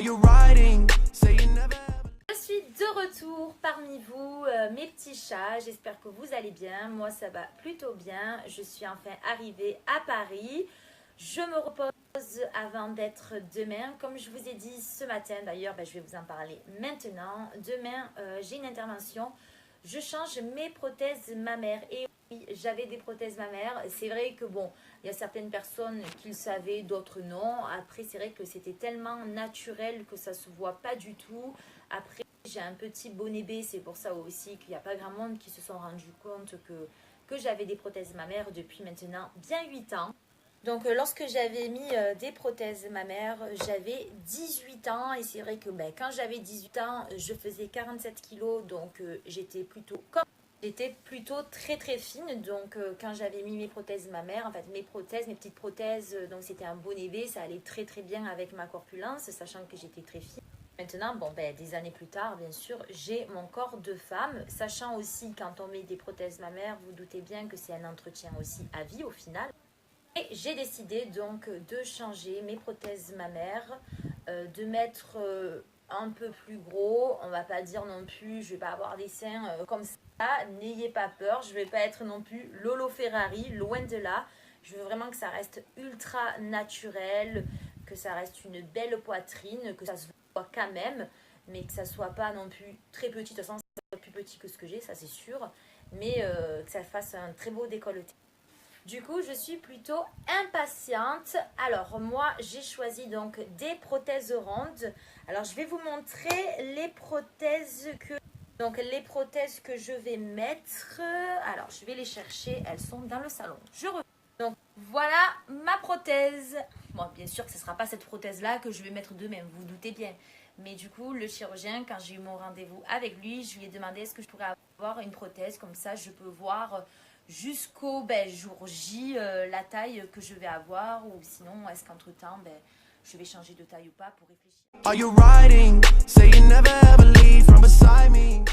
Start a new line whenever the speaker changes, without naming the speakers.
Are you riding? Say you never ever...
Je suis de retour parmi vous, mes petits chats. J'espère que vous allez bien. Moi, ça va plutôt bien. Je suis enfin arrivée à Paris. Je me repose avant d'être demain. Comme je vous ai dit ce matin, d'ailleurs, je vais vous en parler maintenant. Demain, j'ai une intervention. Je change mes prothèses mammaires. Et oui, j'avais des prothèses mammaires. C'est vrai que bon, il y a certaines personnes qui le savaient, d'autres non. Après, c'est vrai que c'était tellement naturel que ça ne se voit pas du tout. Après, j'ai un petit bonnet B. C'est pour ça aussi qu'il n'y a pas grand monde qui se sont rendu compte que j'avais des prothèses mammaires depuis maintenant bien 8 ans. Donc lorsque j'avais mis des prothèses mammaires, j'avais 18 ans et c'est vrai que quand j'avais 18 ans, je faisais 47 kilos, donc j'étais plutôt très très fine. Donc quand j'avais mis mes prothèses mammaires, en fait mes petites prothèses, donc c'était un bonnet B, ça allait très très bien avec ma corpulence, sachant que j'étais très fine. Maintenant, des années plus tard, bien sûr, j'ai mon corps de femme, sachant aussi quand on met des prothèses mammaires, vous doutez bien que c'est un entretien aussi à vie au final. Et j'ai décidé donc de changer mes prothèses mammaires, de mettre un peu plus gros. On va pas dire non plus, je vais pas avoir des seins comme ça. N'ayez pas peur, je vais pas être non plus Lolo Ferrari, loin de là. Je veux vraiment que ça reste ultra naturel, que ça reste une belle poitrine, que ça se voit quand même, mais que ça soit pas non plus très petit. De toute façon, ça soit plus petit que ce que j'ai, ça c'est sûr, mais que ça fasse un très beau décolleté. Du coup, je suis plutôt impatiente. Alors, moi, j'ai choisi donc des prothèses rondes. Alors, je vais vous montrer les prothèses que je vais mettre. Alors, je vais les chercher. Elles sont dans le salon. Je reviens. Donc, voilà ma prothèse. Bon, bien sûr que ce ne sera pas cette prothèse-là que je vais mettre demain. Vous vous doutez bien. Mais du coup, le chirurgien, quand j'ai eu mon rendez-vous avec lui, je lui ai demandé est-ce que je pourrais avoir une prothèse. Comme ça, je peux voir jusqu'au jour J la taille que je vais avoir, ou sinon est-ce qu'entre temps je vais changer de taille ou pas, pour réfléchir.
Are you riding? Say you never ever leave from beside me.